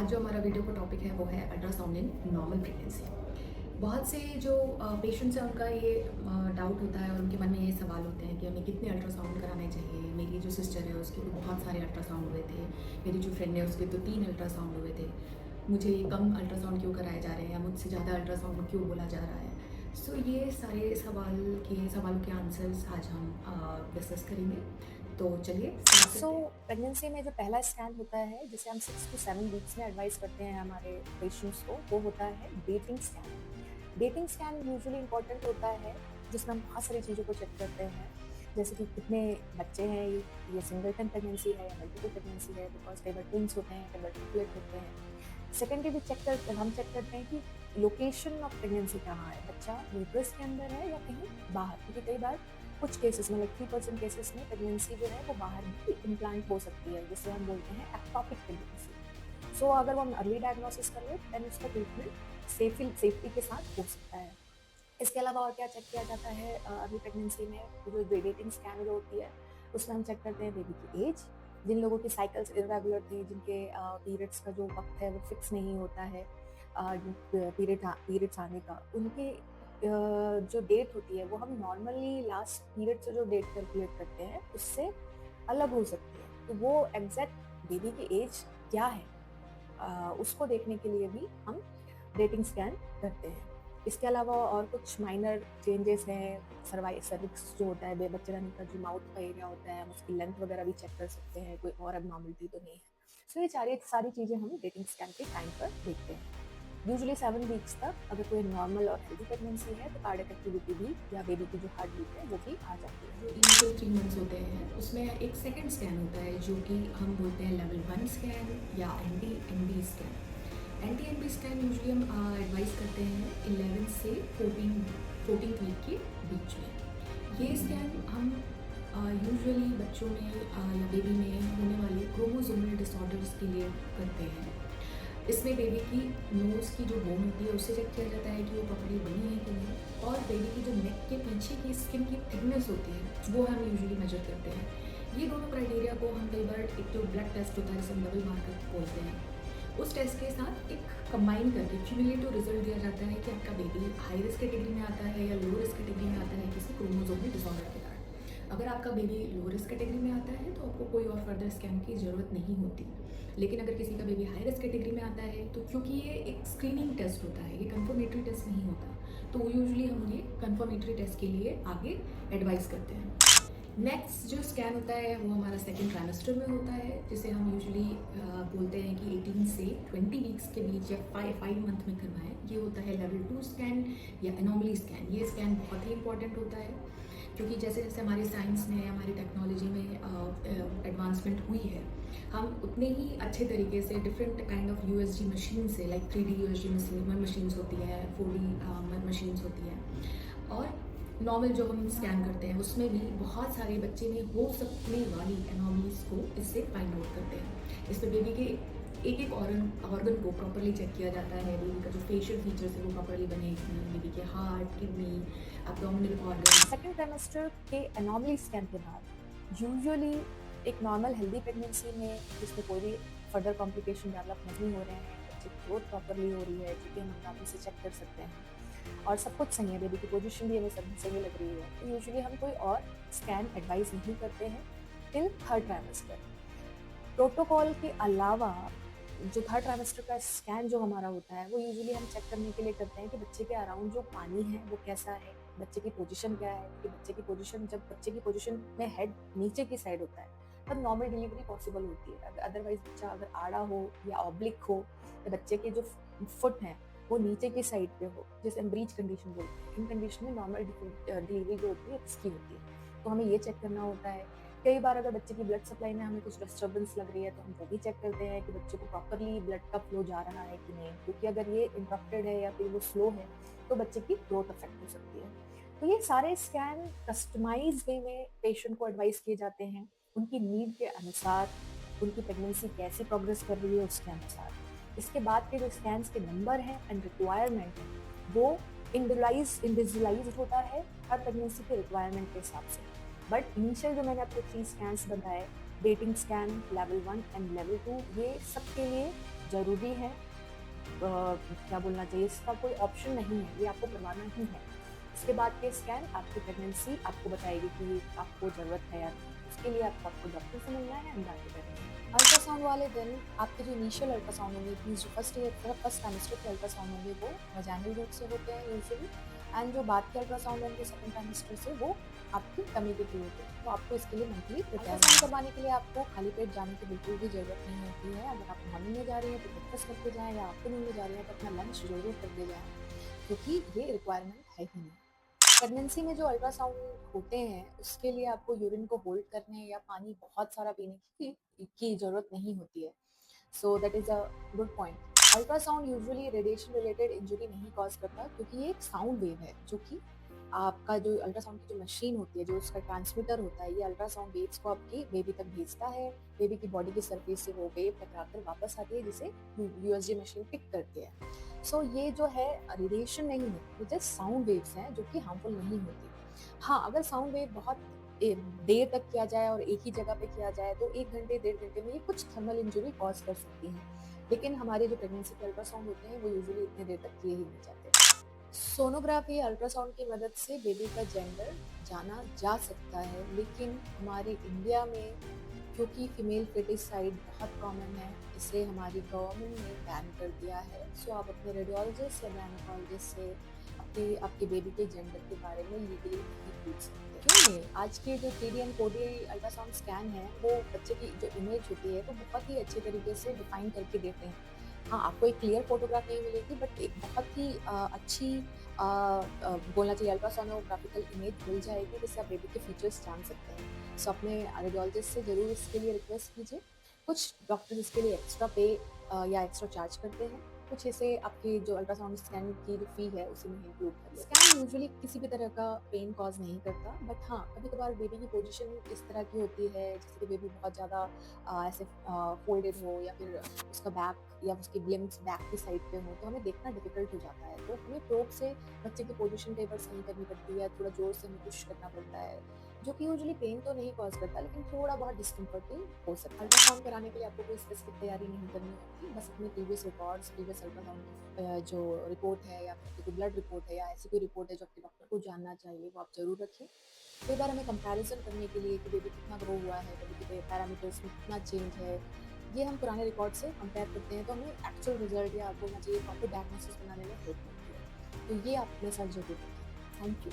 आज जो हमारा वीडियो का टॉपिक है वो है अल्ट्रासाउंड इन नॉर्मल प्रेगनेंसी। बहुत से जो पेशेंट्स हैं उनका ये डाउट होता है और उनके मन में ये सवाल होते हैं कि हमें कितने अल्ट्रासाउंड कराने चाहिए। मेरी जो सिस्टर है उसके तो बहुत सारे अल्ट्रासाउंड हुए थे, मेरी जो फ्रेंड है उसके तो 3 अल्ट्रासाउंड हुए थे। मुझे कम अल्ट्रासाउंड क्यों कराए जा रहे हैं या मुझसे ज़्यादा अल्ट्रासाउंड क्यों बोला जा रहा है। सो ये सारे सवालों के आंसर्स आज हम डिस्कस करेंगे। तो चलिए स्टार्ट करते हैं। प्रेगनेंसी में जो पहला स्कैन होता है जिसे हम 6 to 7 वीक्स में एडवाइस करते हैं हमारे पेशेंट्स को, वो होता है dating scan. Dating scan usually important होता है जिसमें हम बहुत सारी चीज़ों को चेक करते हैं, जैसे कि कितने बच्चे हैं, ये सिंगलटन प्रेगनेंसी है या मल्टीपल प्रेगनेंसी है, बिकॉज कई बार ट्विंस होते हैं, कई बार ट्रिपलेट होते हैं। सेकेंडरी भी हम चेक करते हैं कि लोकेशन ऑफ प्रेगनेंसी कहाँ है, बच्चा यूट्रस के अंदर है या कहीं बाहर, क्योंकि कई बार कुछ केसेस में 3% केसेस में प्रेगनेंसी जो है वो बाहर भी इम्प्लांट हो सकती है, जिसे हम बोलते हैं एक्टोपिक प्रेगनेंसी। सो अगर वो हम अर्ली डायग्नोसिस कर ले देन उसका ट्रीटमेंट सेफ्टी के साथ हो सकता है। इसके अलावा और क्या चेक किया जाता है अर्ली प्रेगनेंसी में, जो डेटिंग स्कैन जो होती है उसमें हम चेक करते हैं बेबी की एज। जिन लोगों की साइकिल्स इरेगुलर थी, जिनके पीरियड्स का जो वक्त है वो फिक्स नहीं होता है, पीरियड्स आने का, उनके जो डेट होती है वो हम नॉर्मली लास्ट पीरियड से जो डेट कैलकुलेट करते हैं उससे अलग हो सकती है। तो वो एग्जैक्ट बेबी की एज क्या है, उसको देखने के लिए भी हम डेटिंग स्कैन करते हैं। इसके अलावा और कुछ माइनर चेंजेस हैं, सर्विक्स जो होता है बच्चे रहने का, जो माउथ का एरिया होता है, हम उसकी लेंथ वगैरह भी चेक कर सकते हैं, कोई और एबनॉर्मलिटी तो नहीं है। सो ये सारी चीज़ें हम डेटिंग स्कैन के टाइम पर देखते हैं। यूजुअली 7 वीक्स तक अगर कोई नॉर्मल और हेल्दी प्रेगनेंसी है तो कार्डियक एक्टिविटी भी या बेबी की जो हार्ट बीट है वो भी आ जाती है। जो इनिशियल 3 मंथ्स होते हैं उसमें एक सेकंड स्कैन होता है जो कि हम बोलते हैं लेवल 1 स्कैन या n t-NB scan. N t-NB scan usually हम एडवाइस करते हैं 11 से 14 वीक के बीच में। ये स्कैन हम यूजुअली बच्चों में या बेबी में होने वाले क्रोमोसोमल डिसऑर्डर्स के लिए करते हैं। इसमें बेबी की नोज़ की जो बोन होती है उससे चेक किया जाता है कि वो प्रॉपर्ली बनी है कि नहीं, और बेबी की जो नेक के पीछे की स्किन की थिकनेस होती है वो हम यूजुअली मेजर करते हैं। ये दोनों क्राइटेरिया को हम कई बार एक जो ब्लड टेस्ट होता है जिसे हम डबल मार्कर बोलते हैं, उस टेस्ट के साथ एक कंबाइन करके क्यूमुलेटिव रिजल्ट दिया जाता है कि आपका बेबी हाई रिस्क कैटेगरी में आता है या लो रिस्क कैटेगरी में आता है किसी क्रोमोसोमल डिसऑर्डर के कारण। अगर आपका बेबी लो रिस्क कैटेगरी में आता है तो आपको कोई और फर्दर स्कैन की ज़रूरत नहीं होती। लेकिन अगर किसी का बेबी हाई रिस्क कैटेगरी में आता है तो क्योंकि ये एक स्क्रीनिंग टेस्ट होता है, ये कंफर्मेटरी टेस्ट नहीं होता, तो यूजुअली हम ये कंफर्मेटरी टेस्ट के लिए आगे एडवाइस करते हैं। नेक्स्ट जो स्कैन होता है वो हमारा सेकेंड ट्राइमेस्टर में होता है, जिसे हम यूजुअली बोलते हैं कि 18 से 20 वीक्स के बीच या 5 मंथ में करवाएं। ये होता है लेवल 2 स्कैन या एनोमली स्कैन। ये स्कैन बहुत ही इंपॉर्टेंट होता है क्योंकि जैसे जैसे हमारी साइंस में, हमारी टेक्नोलॉजी में एडवांसमेंट हुई है, हम उतने ही अच्छे तरीके से different kind of USG machine से, लाइक 3D यूएसजी मशीन्स होती है, 4D मशीन्स होती हैं, और नॉर्मल जो हम स्कैन करते हैं उसमें भी बहुत सारे बच्चे में हो सकने वाली एनोमलीज को इससे फाइंड आउट करते हैं। इस पर बेबी के एक ऑर्गन को प्रॉपरली चेक किया जाता है, बेबी का जो फेशियल फीचर्स है वो प्रॉपरली बने, बेबी के heart, kidney, abdominal organ. Second trimester के एनॉमली स्कैन के बाद यूजुअली एक नॉर्मल हेल्दी प्रेगनेंसी में जिसमें कोई भी फर्दर कॉम्प्लिकेशन डेवलप नहीं हो रहे हैं, बच्चे की ग्रोथ प्रॉपरली हो रही है, जो कि हम अंदाजे से चेक कर सकते हैं, और सब कुछ सही है, बेबी की पोजीशन भी हमें सब सही लग रही है, तो यूजुअली हम कोई और स्कैन एडवाइस नहीं करते हैं टिल थर्ड ट्राइमेस्टर। प्रोटोकॉल के अलावा जो थर्ड ट्राइमेस्टर का स्कैन जो हमारा होता है वो यूजुअली हम चेक करने के लिए करते हैं कि बच्चे के अराउंड जो पानी है वो कैसा है, बच्चे की पोजीशन क्या है, कि बच्चे की पोजीशन, जब बच्चे की पोजीशन में हेड नीचे की साइड होता है तब नॉर्मल डिलीवरी पॉसिबल होती है। अदरवाइज बच्चा अगर आड़ा हो या ऑब्लिक हो या बच्चे के जो फुट हैं वो नीचे की साइड पे हो, जिसे हम ब्रीच कंडीशन बोलते हैं, इन कंडीशन में नॉर्मल डिलीवरी जो होती है रिस्की होती है, तो हमें ये चेक करना होता है। कई बार अगर बच्चे की ब्लड सप्लाई में हमें कुछ डिस्टर्बेंस लग रही है तो हम वो भी चेक करते हैं कि बच्चे को प्रॉपरली ब्लड का फ्लो जा रहा है कि नहीं, क्योंकि अगर ये इंटरप्टेड है या फिर वो स्लो है तो बच्चे की ग्रोथ अफेक्ट हो सकती है। तो ये सारे स्कैन कस्टमाइज वे में पेशेंट को एडवाइस किए जाते हैं, उनकी नीड के अनुसार, उनकी प्रेगनेंसी कैसी प्रोग्रेस कर रही है उसके अनुसार। इसके बाद के जो स्कैन्स के नंबर हैं एंड रिक्वायरमेंट है वो इंडिविजुअलाइज होता है हर प्रेगनेंसी के रिक्वायरमेंट के हिसाब से। बट इनिशियल जो मैंने आपको 3 स्कैन्स बताए, dating scan, level 1 and level 2, ये सबके लिए ज़रूरी है, क्या बोलना चाहिए, इसका कोई ऑप्शन नहीं है, ये आपको करवाना ही है। इसके बाद के स्कैन आपकी प्रेगनेंसी आपको बताएगी कि आपको ज़रूरत है या नहीं। उसके लिए आपको डॉक्टर से मिलना है एंड बाकी करेंगे। अल्ट्रासाउंड वाले दिन आपके जो इनिशियल अल्ट्रासाउंड होंगे, मीन्स जो फर्स्ट ट्राइमेस्टर के अल्ट्रासाउंड होंगे वो वजाइनल रूट से होते हैं यूजुअली, एंड जो बाद के अल्ट्रासाउंड होंगे सेकंड ट्राइमेस्टर से वो आपकी टमी के थ्रू होते हैं। तो आपको इसके लिए मेंटली प्रिपेयर करवाने के लिए आपको खाली पेट जाने की बिल्कुल भी ज़रूरत नहीं होती है। अगर आप मॉर्निंग में जा रही हैं तो ब्रेकफास्ट करके जाएँ, या आफ्टरनून में जा रही हैं तो अपना लंच ज़रूर करके जाएँ, क्योंकि ये रिक्वायरमेंट है ही नहीं। प्रेगनेंसी में जो अल्ट्रासाउंड होते हैं उसके लिए आपको यूरिन को होल्ड करने या पानी बहुत सारा पीने की ज़रूरत नहीं होती है। So that is a good point. Ultrasound usually radiation related injury नहीं कॉज करता, क्योंकि ये एक साउंड वेव है, जो कि आपका जो अल्ट्रासाउंड की जो मशीन होती है, जो उसका ट्रांसमीटर होता है, ये अल्ट्रासाउंड वेव्स को आपकी बेबी तक भेजता है। बेबी की बॉडी की सरफेस से वो वेव टकराकर वापस आती है, जिसे यूएसजी मशीन पिक करती है। सो ये जो है रेडिएशन नहीं है, ये जस्ट साउंड वेव्स हैं जो कि हार्मफुल नहीं होती। हाँ, अगर साउंड वेव बहुत देर तक किया जाए और एक ही जगह पे किया जाए तो 1 घंटे, डेढ़ घंटे में ये कुछ थर्मल इंजरी कॉज कर सकती हैं। लेकिन हमारे जो प्रेगनेंसी के अल्ट्रासाउंड होते हैं वो यूजुअली इतने देर तक किए ही नहीं जाते। सोनोग्राफी अल्ट्रासाउंड की मदद से बेबी का जेंडर जाना जा सकता है, लेकिन हमारे इंडिया में क्योंकि फीमेल फेटिसाइड बहुत कॉमन है, इसे हमारी गवर्नमेंट ने बैन कर दिया है। सो आप अपने रेडियोलॉजिस्ट या गायनेकोलॉजिस्ट से आपके बेबी के जेंडर के बारे में लीगली नहीं पूछ सकते। क्यों नहीं? आज के जो 3D and 4D ultrasound scan है वो बच्चे की जो इमेज होती है वो बहुत ही अच्छे तरीके से डिफाइन करके देते हैं। हाँ, आपको एक क्लियर फोटोग्राफ नहीं मिलेगी, बट एक बहुत ही अच्छी बोलना चाहिए अल्ट्रासोनोग्राफिकल इमेज मिल जाएगी, जिससे आप बेबी के फीचर्स जान सकते हैं। सो अपने रेडियोलॉजिस्ट से ज़रूर इसके लिए रिक्वेस्ट कीजिए। कुछ डॉक्टर इसके लिए एक्स्ट्रा पे या एक्स्ट्रा चार्ज करते हैं, कुछ इसे आपके जो अल्ट्रासाउंड स्कैन की जो फ़ी है उसी में इंक्लूड कर लेते हैं। स्कैन यूजुअली किसी भी तरह का पेन कॉज नहीं करता, बट हाँ, कभी-कभार बेबी की पोजीशन इस तरह की होती है, जैसे कि बेबी बहुत ज़्यादा ऐसे फोल्डेड हो, या फिर उसका बैक या उसकी लिम्स बैक की साइड पे हो, तो हमें देखना डिफिकल्ट हो जाता है। तो हमें प्रोब से बच्चे की पोजीशन कई बार सही करनी पड़ती है, थोड़ा ज़ोर से हमें पुश करना पड़ता है, जो कि यूजुअली पेन तो नहीं कॉज करता, लेकिन थोड़ा बहुत डिस्कम्फर्टिंग हो सकता है। अल्ट्रासाउंड कराने के लिए आपको कोई स्पेसिफिक तैयारी नहीं करनी होती, बस अपने प्रीवियस रिकॉर्ड्स, प्रीवियस अल्ट्रासाउंड जो रिपोर्ट है, या फिर कोई ब्लड रिपोर्ट है, या ऐसी कोई रिपोर्ट है जो आपके डॉक्टर को जानना चाहिए, वो आप ज़रूर रखें। कई बार हमें कंपैरिजन करने के लिए कि बेबी कितना ग्रो हुआ है, बेबी के पैरामीटर्स में कितना चेंज है, ये हम पुराने रिकॉर्ड से कंपेयर करते हैं, तो हमें एक्चुअल रिजल्ट या बोलना चाहिए प्रॉपर डायग्नोसिस बनाने में हेल्प मिलती है। तो ये आप अपने साथ ज़रूर रखें। Thank you.